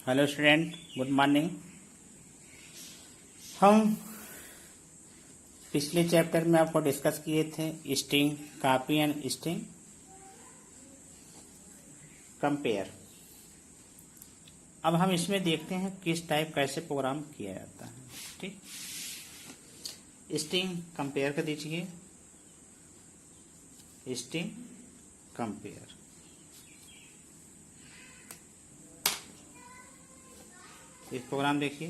Hello student, good morning. हम पिछले chapter में आपको डिस्कस किए थे string copy and string compare. अब हम इसमें देखते हैं किस टाइप कैसे प्रोग्राम किया जाता है। ठीक, स्ट्रिंग कंपेयर कर दीजिए। स्ट्रिंग कंपेयर, इस प्रोग्राम देखिए।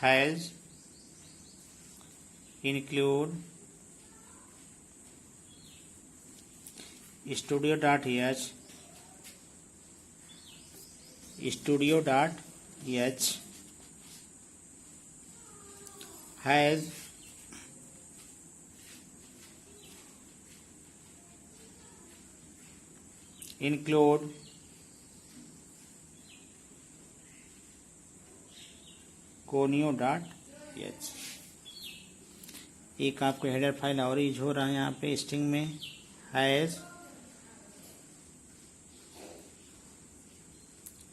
Has include studio.h has include conio.h। एक आपको हेडर फाइल और यूज हो रहा है यहाँ पे स्ट्रिंग में, हैज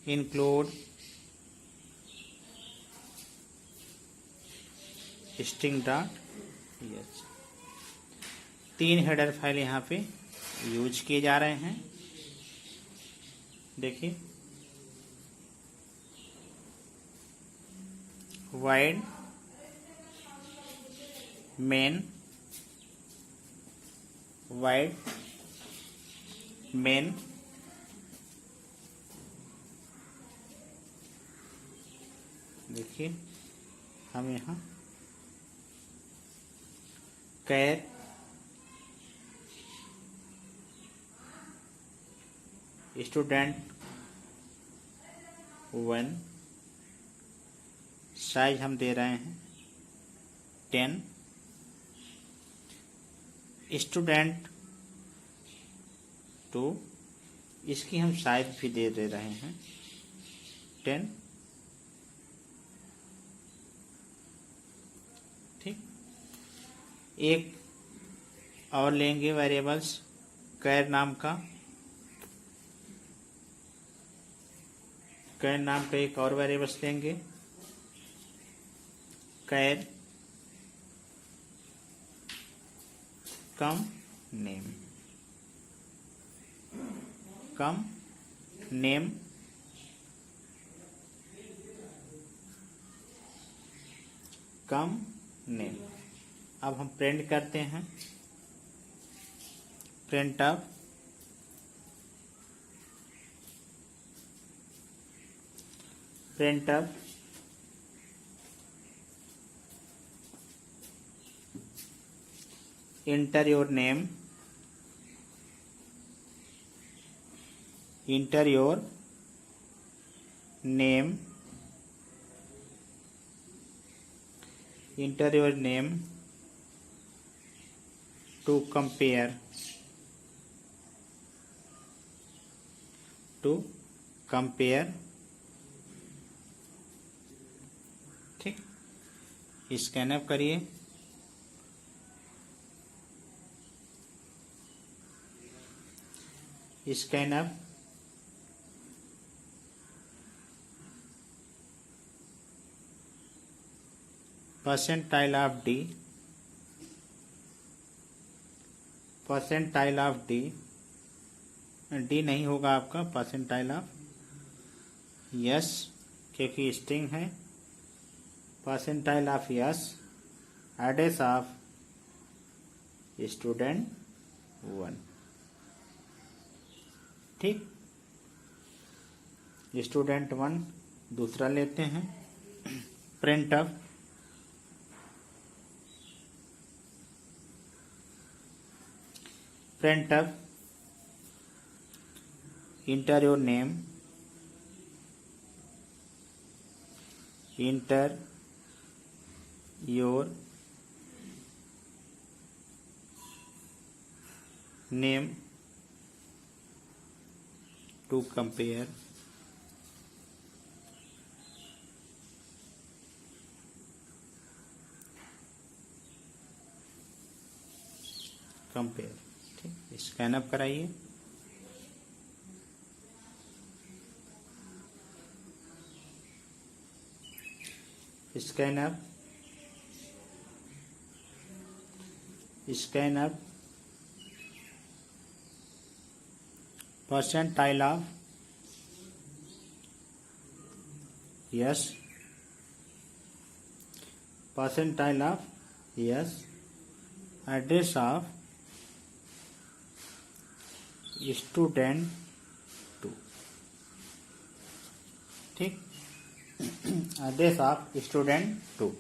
इंक्लूड string.h। तीन हेडर फाइल यहाँ पे यूज किए जा रहे हैं। देखिए, वाइड मेन, वाइड मेन, देखिए हम यहाँ कैर स्टूडेंट 1, साइज हम दे रहे हैं 10, स्टूडेंट 2, इसकी हम साइज भी दे रहे हैं 10। ठीक, एक और लेंगे वेरिएबल्स कैर नाम का, कैर नाम का एक और वेरिएबल्स लेंगे, कैर कम नेम, कम नेम, कम नेम। अब हम प्रिंट करते हैं, print of enter your name, enter your name, enter your name to compare, ठीक, स्कैन अप करिए। Scan up, percentile of D, percentile of D, D नहीं होगा आपका, परसेंटाइल ऑफ यस, क्योंकि स्ट्रिंग है। Percentile of yes, address of student 1। ठीक, student 1 दूसरा लेते हैं, print of enter your name, enter your name to compare, ठीक, स्कैन अप कराइए। scanf, scanf, percentile of yes, percentile of yes, address of student 2, ठीक, address of student 2।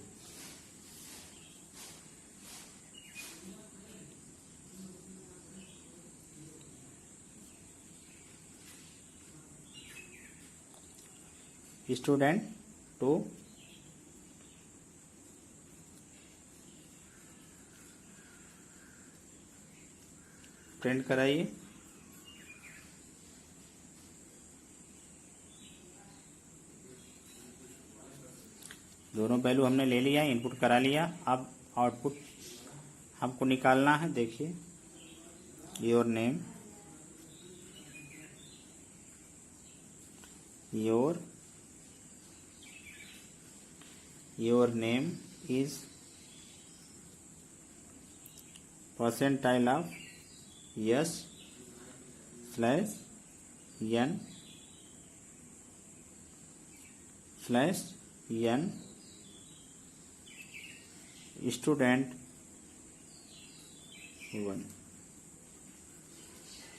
Student 2 print कराइए। दोनों value हमने ले लिया, इनपुट करा लिया। अब आउटपुट हमको निकालना है। देखिए, your name, your name is percentile of yes slash N student 1,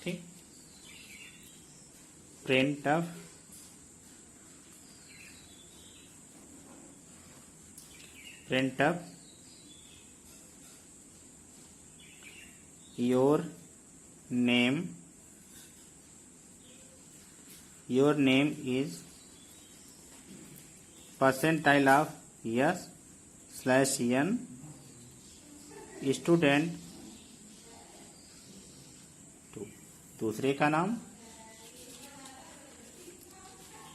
ठीक। Print of your name is percentile of yes slash N student 2, दूसरे का नाम,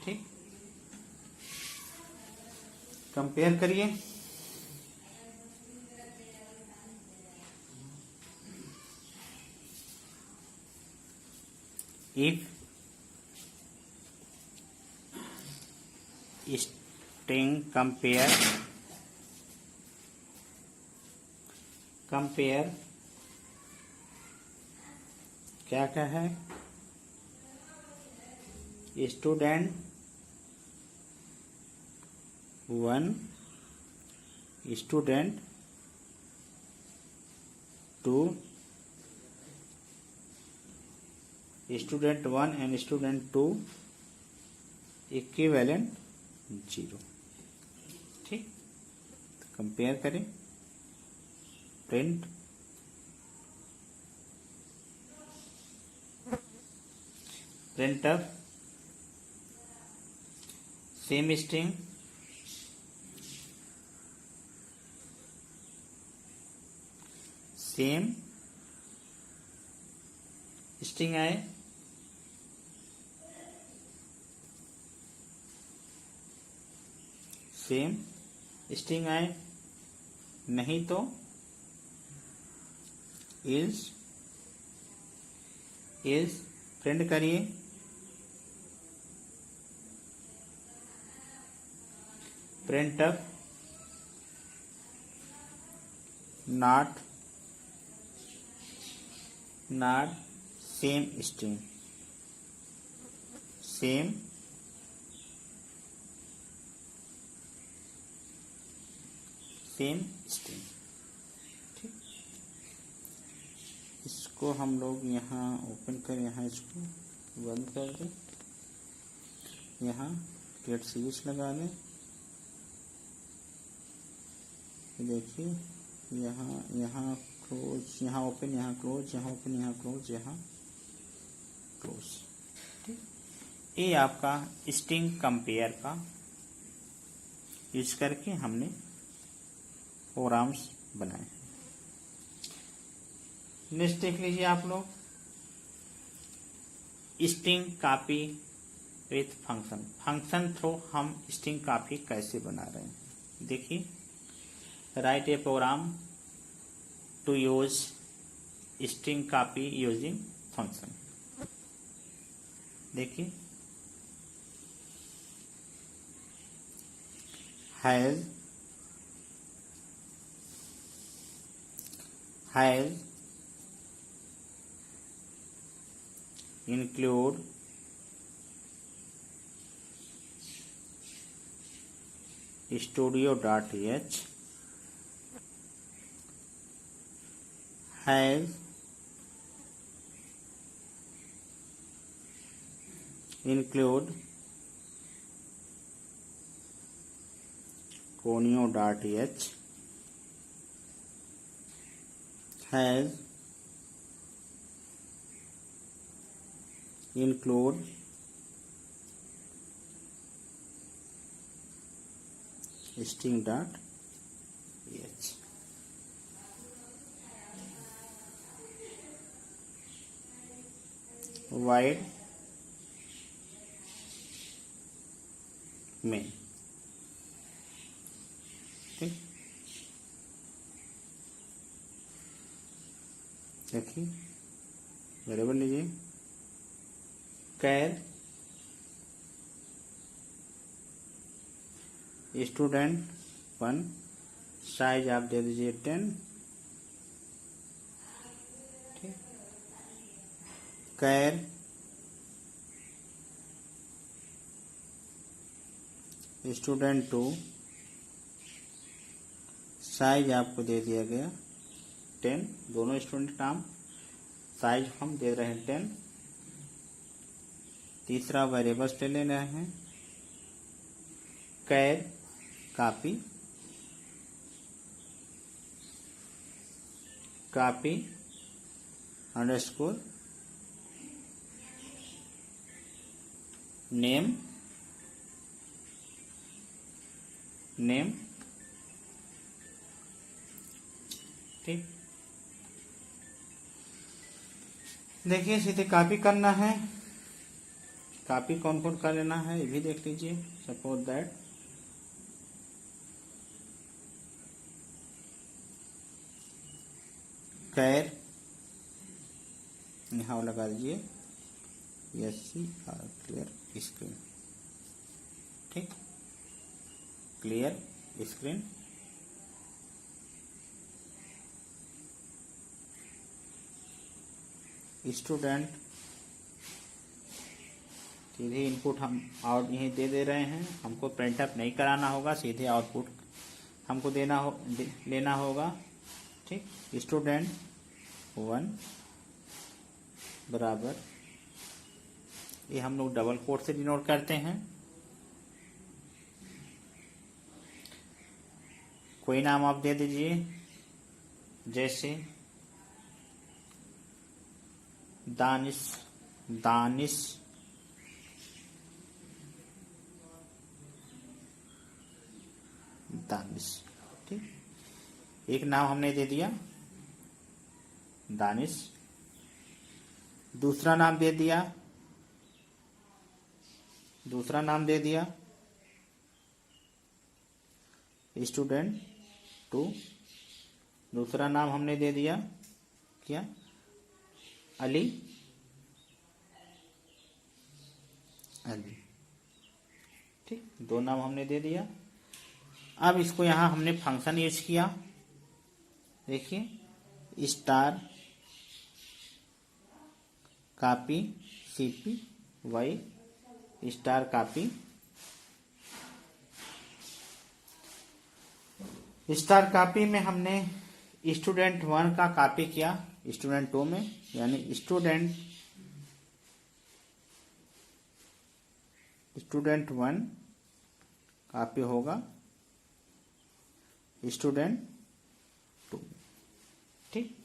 ठीक। कंपेयर करिए। इफ स्ट्रिंग कंपेयर क्या है, student 1 student 2, student 1 and student 2 equivalent 0, ठीक। Compare करें। प्रिंट ऑफ सेम स्ट्रिंग आए, सेम स्ट्रिंग आए, नहीं तो इल्स प्रिंट करिए। Print of not same string, ठीक। इसको हम लोग यहाँ ओपन कर, यहाँ इसको बंद कर दें, यहाँ क्रिएट सीरीज लगा दें। देखिए, यहाँ क्लोज, यहाँ ओपन, यहाँ क्लोज, यहाँ ओपन, यहाँ क्लोज, यहाँ क्लोज, ठीक। ये आपका स्ट्रिंग कंपेयर का यूज करके हमने प्रोग्राम्स बनाए। नेक्स्ट देख लीजिए आप लोग, string copy with function through हम स्ट्रिंग कॉपी कैसे बना रहे हैं। देखिए, write a program to use string copy using function. देखिए, hash hash include studio.h has include conio.h has include sting.h wide में। ठीक, देखिए वेरिएबल लीजिए कैर स्टूडेंट 1, साइज आप दे दीजिए 10। ठीक, कैर स्टूडेंट 2, साइज आपको दे दिया गया 10। दोनों स्टूडेंट नाम, साइज हम दे रहे हैं 10। तीसरा वेरिएबल्स ले रहे हैं कैर कॉपी अंडरस्कोर नेम ठीक, देखिए सीधे कॉपी करना है। कॉपी कौन कौन कर लेना है ये भी देख लीजिए। सपोज दैट कैर यहाँ लगा दीजिए SC और क्लियर स्क्रीन। ठीक, क्लियर स्क्रीन। स्टूडेंट सीधे इनपुट हम आउट यहीं दे रहे हैं। हमको प्रिंट अप नहीं कराना होगा, सीधे आउटपुट हमको लेना होगा। ठीक, स्टूडेंट 1 बराबर, ये हम लोग डबल कोट से डिनोट करते हैं। कोई नाम आप दे दीजिए, जैसे दानिश। ठीक, एक नाम हमने दे दिया दानिश। दूसरा नाम दे दिया स्टूडेंट 2। दूसरा नाम हमने दे दिया क्या, अली। ठीक, 2 नाम हमने दे दिया। अब इसको यहां हमने फंक्शन यूज किया। देखिए star copy CP Y star copy. Star copy में हमने स्टूडेंट 1 का कॉपी किया स्टूडेंट 2 में, यानी स्टूडेंट 1 कॉपी होगा स्टूडेंट 2। ठीक,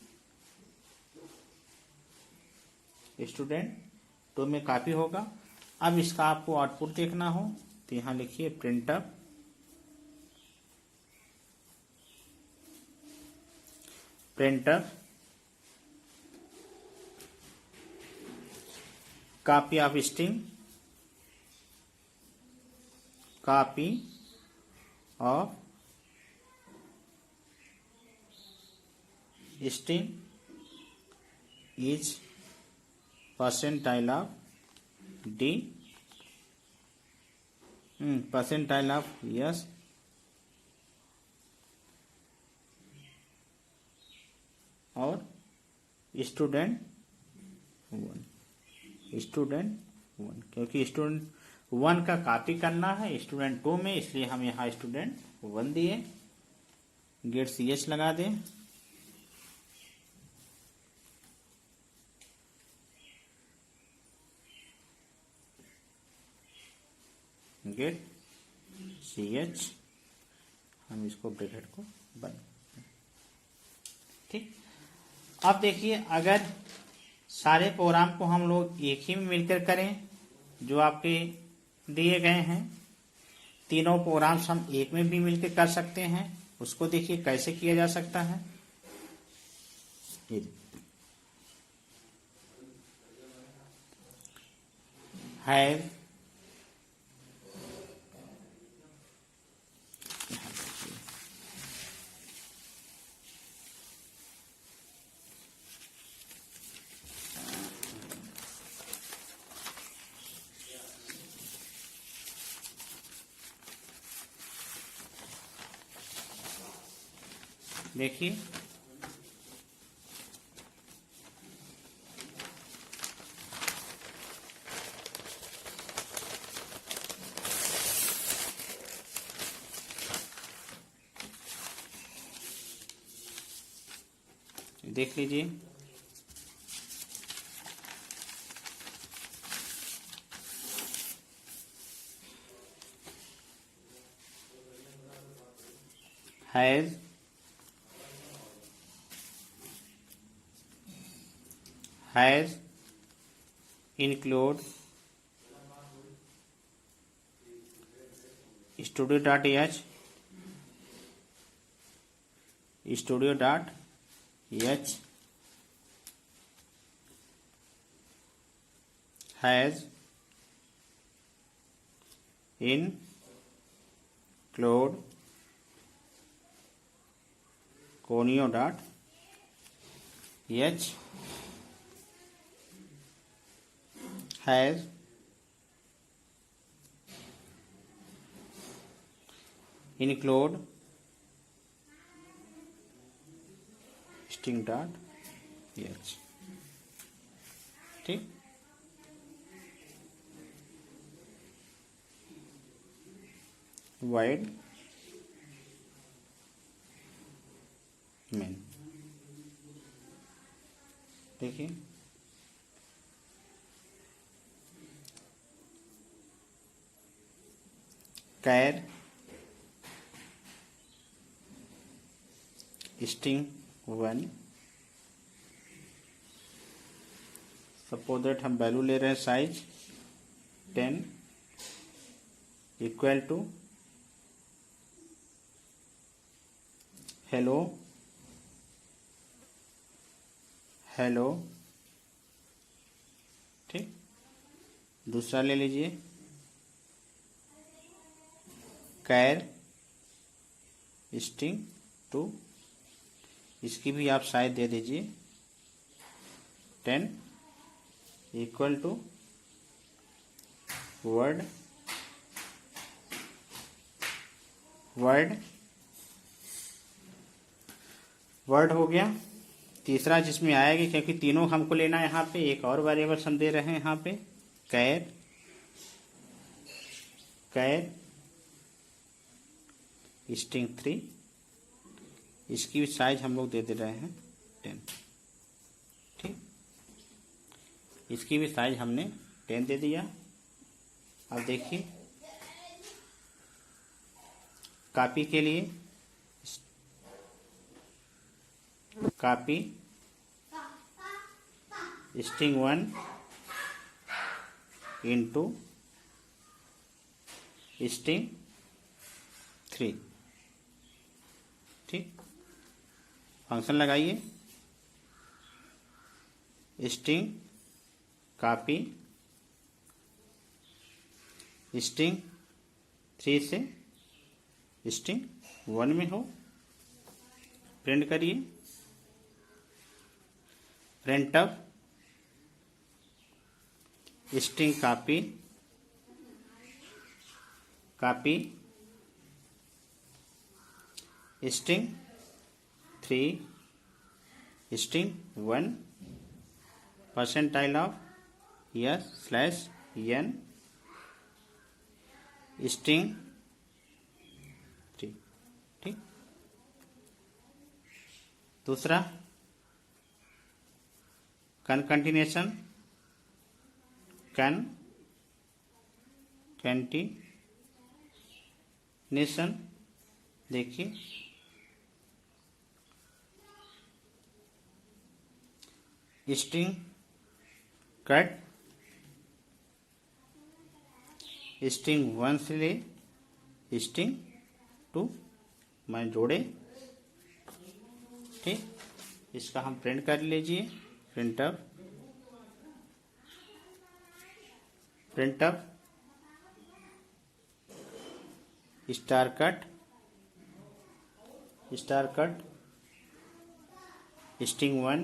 स्टूडेंट 2 में कॉपी होगा। अब इसका आपको आउटपुट देखना हो तो यहां लिखिए printf copy of string, copy of string is percentile of D, percentile of yes, student 1 क्योंकि स्टूडेंट 1 का कॉपी करना है स्टूडेंट 2 में, इसलिए हम यहाँ स्टूडेंट 1 दिए। गेट ch लगा दें। गेट ch, हम इसको ब्रैकेट को बंद। ठीक। अब देखिए, अगर सारे प्रोग्राम को हम लोग एक ही में मिलकर करें जो आपके दिए गए हैं, तीनों प्रोग्राम्स हम एक में भी मिलकर कर सकते हैं। उसको देखिए कैसे किया जा सकता है। हैव देखिए देख लीजिए, has include studio.h has include conio.h has include string.h। ठीक। void main, देखिए कैर string 1, सपोज दैट हम वैल्यू ले रहे हैं साइज 10 इक्वल टू हेलो ठीक। दूसरा ले लीजिए कैर स्ट्रिंग 2, इसकी भी आप साइज दे दीजिए 10 इक्वल टू वर्ड हो गया। तीसरा जिसमें आएगा, क्योंकि तीनों हमको लेना है, यहाँ पे एक और वेरिएबल हम दे रहे हैं यहाँ पे कैर स्ट्रिंग 3, इसकी भी साइज हम लोग दे रहे हैं 10। ठीक, इसकी भी साइज हमने 10 दे दिया। अब देखिए कॉपी के लिए कॉपी स्ट्रिंग 1 इंटू स्ट्रिंग 3। ठीक, फंक्शन लगाइए स्ट्रिंग कॉपी स्ट्रिंग 3 से स्ट्रिंग 1 में हो, प्रिंट करिए print up string copy string 3 string 1 percentile of yes slash N string ठीक। दूसरा कंटिन्यूएशन कंटिन्यूएशन देखिए स्ट्रिंग कट स्ट्रिंग 1 से ले स्ट्रिंग 2 मैं जोड़े ठीक। इसका हम प्रिंट कर लीजिए printf star cut string 1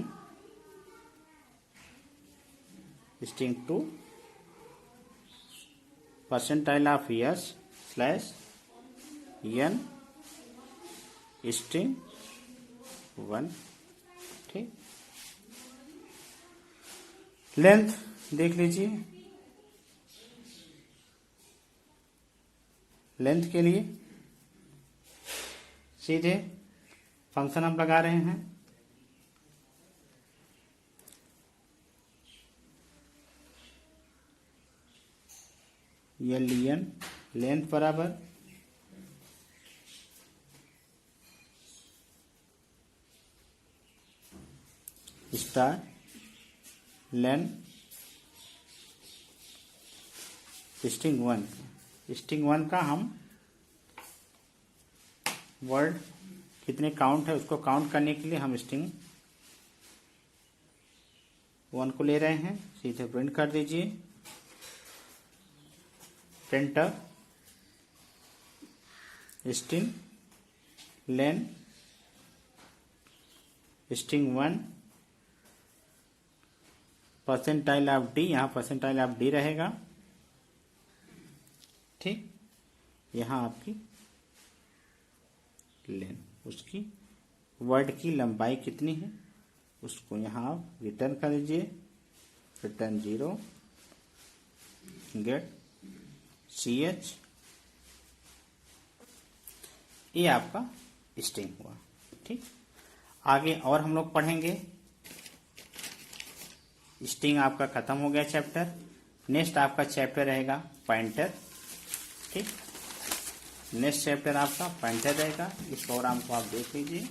string 2 percentile of yes slash N string 1 ठीक। लेंथ देख लीजिए लेंथ के लिए सीधे फंक्शन हम लगा रहे हैं LN लेंथ बराबर स्टार लेन स्ट्रिंग 1 का हम वर्ड कितने काउंट है उसको काउंट करने के लिए हम स्ट्रिंग 1 को ले रहे हैं। सीधे प्रिंट कर दीजिए printer string lane string 1 percentile of D यहाँ परसेंटाइल ऑफ डी रहेगा ठीक। यहाँ आपकी लेन उसकी वर्ड की लंबाई कितनी है उसको यहाँ आप रिटर्न कर दीजिए रिटर्न 0 गेट CH ये आपका स्ट्रिंग हुआ ठीक। आगे और हम लोग पढ़ेंगे स्ट्रिंग आपका खत्म हो गया चैप्टर। नेक्स्ट आपका चैप्टर रहेगा पॉइंटर ठीक। नेक्स्ट चैप्टर आपका पॉइंटर रहेगा। इस प्रोग्राम को आप देख लीजिए।